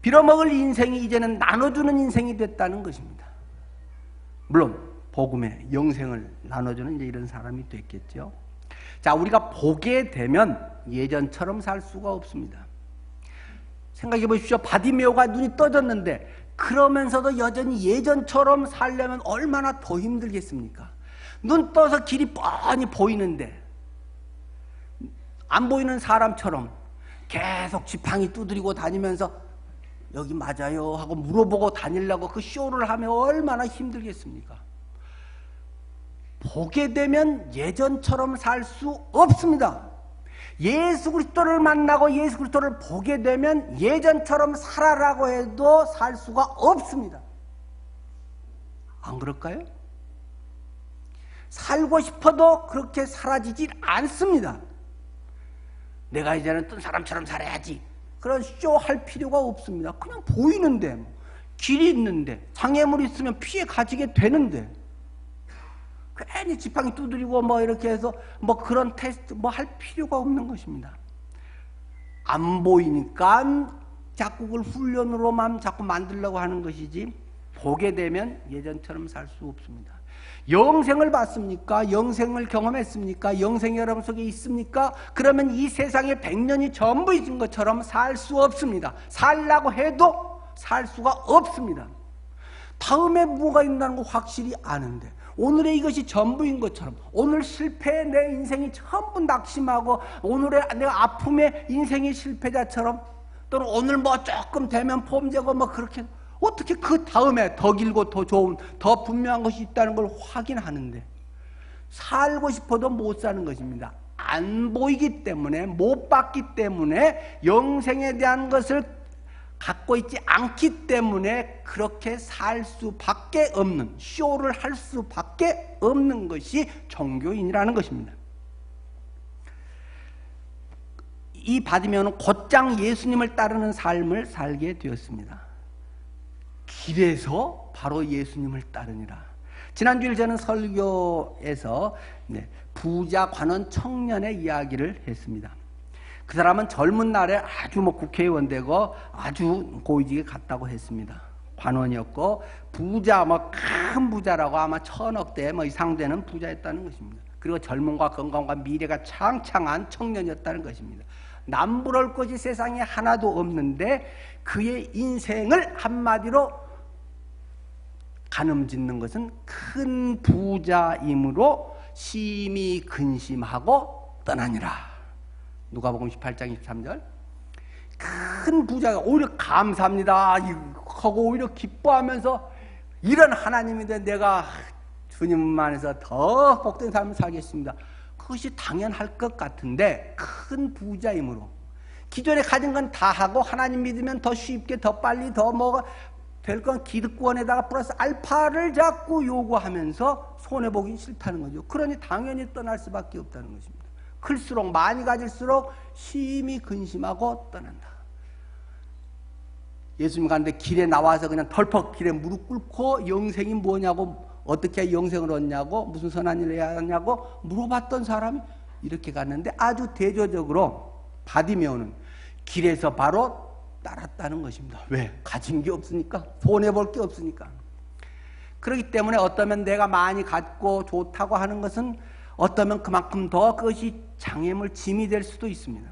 빌어먹을 인생이 이제는 나눠주는 인생이 됐다는 것입니다. 물론 복음의 영생을 나눠주는 이제 이런 사람이 됐겠죠. 자, 우리가 보게 되면 예전처럼 살 수가 없습니다. 생각해 보십시오. 바디메오가 눈이 떠졌는데 그러면서도 여전히 예전처럼 살려면 얼마나 더 힘들겠습니까? 눈 떠서 길이 뻔히 보이는데 안 보이는 사람처럼 계속 지팡이 두드리고 다니면서 여기 맞아요 하고 물어보고 다니려고 그 쇼를 하면 얼마나 힘들겠습니까? 보게 되면 예전처럼 살 수 없습니다. 예수 그리스도를 만나고 예수 그리스도를 보게 되면 예전처럼 살아라고 해도 살 수가 없습니다. 안 그럴까요? 살고 싶어도 그렇게 사라지질 않습니다. 내가 이제는 뜬 사람처럼 살아야지. 그런 쇼 할 필요가 없습니다. 그냥 보이는데, 길이 있는데, 장애물이 있으면 피해 가지게 되는데, 괜히 지팡이 두드리고 뭐 이렇게 해서 뭐 그런 테스트 뭐 할 필요가 없는 것입니다. 안 보이니까 자꾸 그걸 훈련으로만 자꾸 만들려고 하는 것이지 보게 되면 예전처럼 살 수 없습니다. 영생을 봤습니까? 영생을 경험했습니까? 영생이 여러분 속에 있습니까? 그러면 이 세상에 100년이 전부 있는 것처럼 살 수 없습니다. 살라고 해도 살 수가 없습니다. 다음에 뭐가 있다는 거 확실히 아는데 오늘의 이것이 전부인 것처럼 오늘 실패에 내 인생이 전부 낙심하고 오늘의 내가 아픔에 인생이 실패자처럼 또는 오늘 뭐 조금 되면 폼되고 뭐 그렇게 어떻게 그 다음에 더 길고 더 좋은 더 분명한 것이 있다는 걸 확인하는데 살고 싶어도 못 사는 것입니다. 안 보이기 때문에 못 봤기 때문에 영생에 대한 것을 갖고 있지 않기 때문에 그렇게 살 수밖에 없는 쇼를 할 수밖에 없는 것이 종교인이라는 것입니다. 이 바디메오는 곧장 예수님을 따르는 삶을 살게 되었습니다. 길에서 바로 예수님을 따르니라. 지난주에 저는 설교에서 부자 관원 청년의 이야기를 했습니다. 그 사람은 젊은 날에 아주 국회의원 되고 아주 고위직에 갔다고 했습니다. 관원이었고 부자 큰 부자라고 아마 1000억대 이상 되는 부자였다는 것입니다. 그리고 젊음과 건강과 미래가 창창한 청년이었다는 것입니다. 남부러울 것이 세상에 하나도 없는데 그의 인생을 한마디로 가늠짓는 것은 큰 부자이므로 심히 근심하고 떠나니라. 누가복음 18장 23절. 큰 부자가 오히려 감사합니다 하고 오히려 기뻐하면서 이런 하나님인데 내가 주님만에서 더 복된 삶을 살겠습니다. 그것이 당연할 것 같은데 큰 부자이므로 기존에 가진 건 다 하고 하나님 믿으면 더 쉽게 더 빨리 더 뭐가 될 건 기득권에다가 플러스 알파를 자꾸 요구하면서 손해보기 싫다는 거죠. 그러니 당연히 떠날 수밖에 없다는 것입니다. 클수록 많이 가질수록 심히 근심하고 떠난다. 예수님 가는데 길에 나와서 그냥 덜컥 길에 무릎 꿇고 영생이 뭐냐고 어떻게 영생을 얻냐고 무슨 선한 일을 해야 하냐고 물어봤던 사람이 이렇게 갔는데 아주 대조적으로 바디메오는 길에서 바로 따랐다는 것입니다. 왜? 가진 게 없으니까 손해볼 게 없으니까. 그렇기 때문에 어떠면 내가 많이 갖고 좋다고 하는 것은 어떠면 그만큼 더 그것이 장애물 짐이 될 수도 있습니다.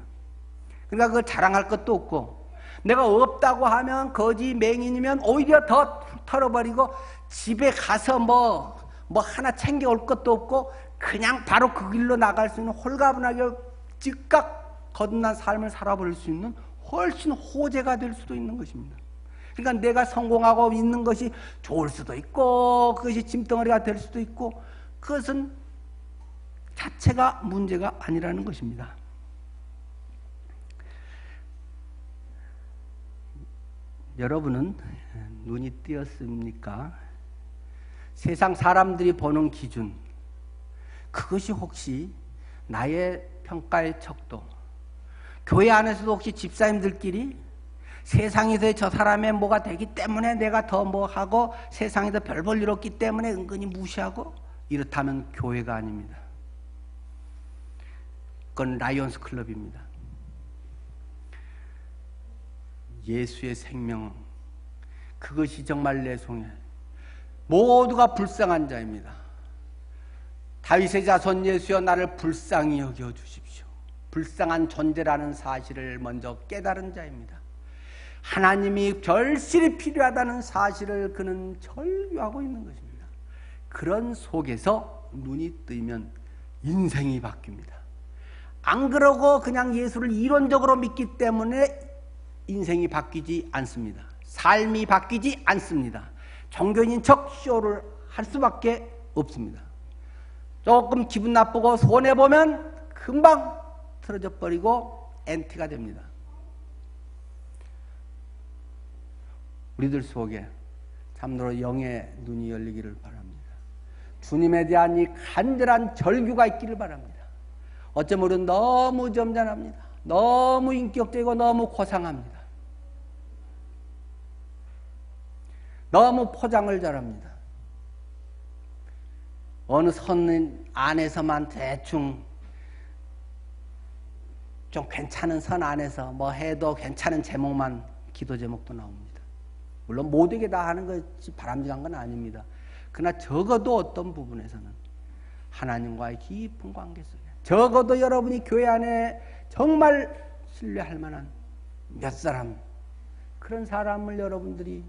그러니까 그걸 자랑할 것도 없고 내가 없다고 하면 거지 맹인이면 오히려 더 털어버리고 집에 가서 뭐 하나 챙겨올 것도 없고 그냥 바로 그 길로 나갈 수 있는 홀가분하게 즉각 거듭난 삶을 살아버릴 수 있는 훨씬 호재가 될 수도 있는 것입니다. 그러니까 내가 성공하고 있는 것이 좋을 수도 있고 그것이 짐덩어리가 될 수도 있고 그것은 자체가 문제가 아니라는 것입니다. 여러분은 눈이 띄었습니까? 세상 사람들이 보는 기준, 그것이 혹시 나의 평가의 척도, 교회 안에서도 혹시 집사님들끼리 세상에서 저 사람의 뭐가 되기 때문에 내가 더 뭐 하고 세상에서 별 볼 일 없기 때문에 은근히 무시하고 이렇다면 교회가 아닙니다. 그건 라이온스 클럽입니다. 예수의 생명, 그것이 정말 내 송해. 모두가 불쌍한 자입니다. 다윗의 자손 예수여 나를 불쌍히 여겨 주십시오. 불쌍한 존재라는 사실을 먼저 깨달은 자입니다. 하나님이 절실히 필요하다는 사실을 그는 절규하고 있는 것입니다. 그런 속에서 눈이 뜨면 인생이 바뀝니다. 안 그러고 그냥 예수를 이론적으로 믿기 때문에 인생이 바뀌지 않습니다. 삶이 바뀌지 않습니다. 종교인인 척 쇼를 할 수밖에 없습니다. 조금 기분 나쁘고 손해보면 금방 틀어져 버리고 엔티가 됩니다. 우리들 속에 참으로 영의 눈이 열리기를 바랍니다. 주님에 대한 이 간절한 절규가 있기를 바랍니다. 어쩌면 우리는 너무 점잖합니다. 너무 인격적이고 너무 고상합니다. 너무 포장을 잘합니다. 어느 선 안에서만 대충 좀 괜찮은 선 안에서 뭐 해도 괜찮은 제목만 기도 제목도 나옵니다. 물론 모두에게 다 하는 것이 바람직한 건 아닙니다. 그러나 적어도 어떤 부분에서는 하나님과의 깊은 관계 속에 적어도 여러분이 교회 안에 정말 신뢰할 만한 몇 사람, 그런 사람을 여러분들이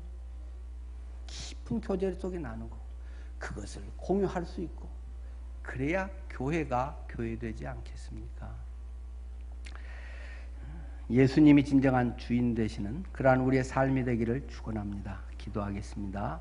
깊은 교제 속에 나누고 그것을 공유할 수 있고, 그래야 교회가 교회되지 않겠습니까? 예수님이 진정한 주인 되시는 그러한 우리의 삶이 되기를 축원합니다. 기도하겠습니다.